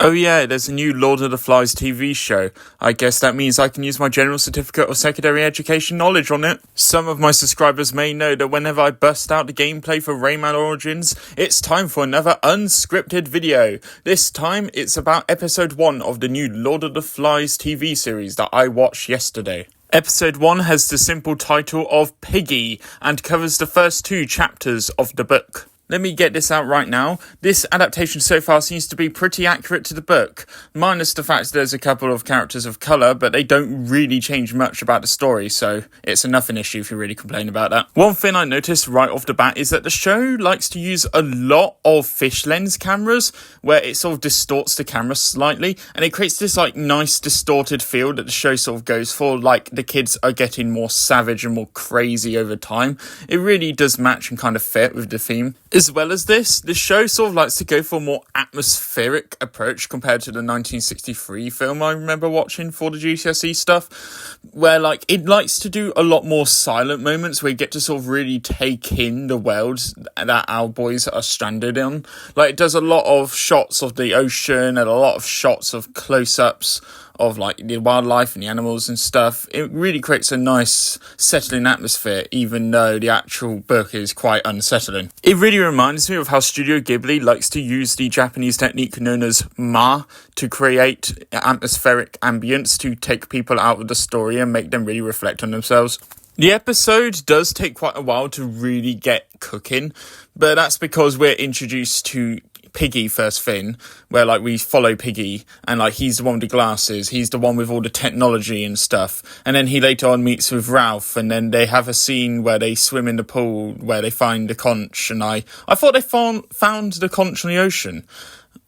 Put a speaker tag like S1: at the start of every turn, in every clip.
S1: Oh yeah, there's a new Lord of the Flies TV show. I guess that means I can use my general certificate of secondary education knowledge on it. Some of my subscribers may know that whenever I bust out the gameplay for Rayman Origins, it's time for another unscripted video. This time, it's about episode 1 of the new Lord of the Flies TV series that I watched yesterday. Episode 1 has the simple title of Piggy and covers the first 2 chapters of the book. Let me get this out right now. This adaptation so far seems to be pretty accurate to the book, minus the fact there's a couple of characters of colour, but they don't really change much about the story, so it's a nothing issue if you really complain about that. One thing I noticed right off the bat is that the show likes to use a lot of fish lens cameras, where it sort of distorts the camera slightly, and it creates this nice distorted feel that the show sort of goes for, like the kids are getting more savage and more crazy over time. It really does match and kind of fit with the theme. As well as this, the show sort of likes to go for a more atmospheric approach compared to the 1963 film I remember watching for the GCSE stuff, where it likes to do a lot more silent moments where you get to sort of really take in the world that our boys are stranded in. It does a lot of shots of the ocean and a lot of shots of close-ups of the wildlife and the animals and stuff. It really creates a nice settling atmosphere, even though the actual book is quite unsettling. It really reminds me of how Studio Ghibli likes to use the Japanese technique known as ma to create atmospheric ambience to take people out of the story and make them really reflect on themselves. The episode does take quite a while to really get cooking, but that's because we're introduced to Piggy first thing, where we follow Piggy and he's the one with the glasses, he's the one with all the technology and stuff, and then he later on meets with Ralph, and then they have a scene where they swim in the pool where they find the conch, and I thought they found the conch in the ocean.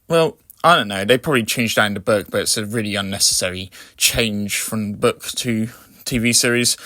S1: Well, I don't know, they probably changed that in the book, but it's a really unnecessary change from book to TV series.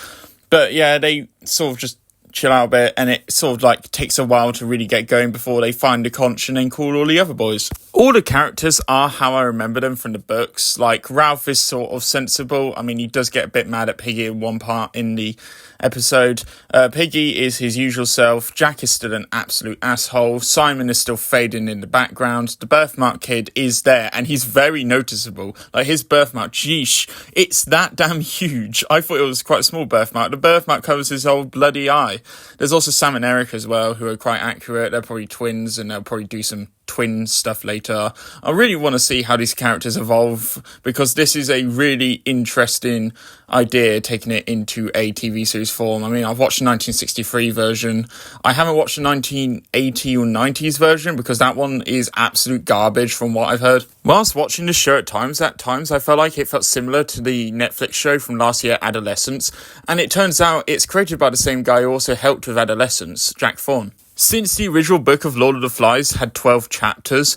S1: But yeah, they sort of just chill out a bit, and it sort of takes a while to really get going before they find the conch and then call all the other boys. All the characters are how I remember them from the books. Ralph is sort of sensible. I mean, he does get a bit mad at Piggy in one part in the episode. Piggy is his usual self. Jack is still an absolute asshole. Simon is still fading in the background. The birthmark kid is there, and he's very noticeable. His birthmark, geesh, it's that damn huge. I thought it was quite a small birthmark. The birthmark covers his whole bloody eye. There's also Sam and Eric as well, who are quite accurate. They're probably twins, and they'll probably do some twin stuff later. I really want to see how these characters evolve, because this is a really interesting idea, taking it into a TV series form. I mean, I've watched the 1963 version. I haven't watched the 1980 or 90s version, because that one is absolute garbage from what I've heard. Whilst watching the show at times I felt like it felt similar to the Netflix show from last year, Adolescence, and it turns out it's created by the same guy who also helped with Adolescence, Jack Thorne. Since the original book of Lord of the Flies had 12 chapters,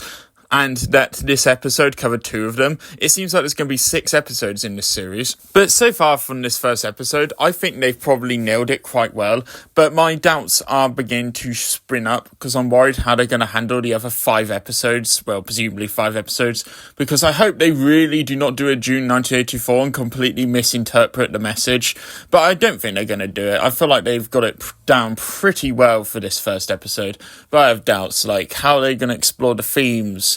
S1: and that this episode covered 2 of them, it seems like there's going to be 6 episodes in this series. But so far from this first episode, I think they've probably nailed it quite well, but my doubts are beginning to spring up, because I'm worried how they're going to handle the other 5 episodes, well, presumably 5 episodes, because I hope they really do not do a June 1984 and completely misinterpret the message, but I don't think they're going to do it. I feel like they've got it down pretty well for this first episode, but I have doubts, how are they going to explore the themes?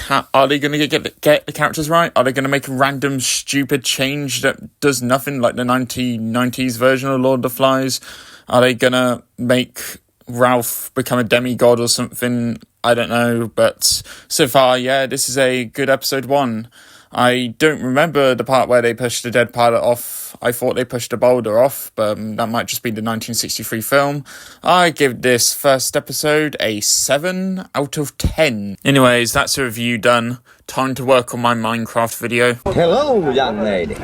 S1: How, are they going to get the characters right? Are they going to make a random stupid change that does nothing, like the 1990s version of Lord of the Flies? Are they going to make Ralph become a demigod or something? I don't know, but so far, yeah, this is a good episode 1. I don't remember the part where they pushed the dead pilot off. I thought they pushed the boulder off, but that might just be the 1963 film. I give this first episode a 7 out of 10. Anyways, that's a review done. Time to work on my Minecraft video.
S2: Hello, young lady.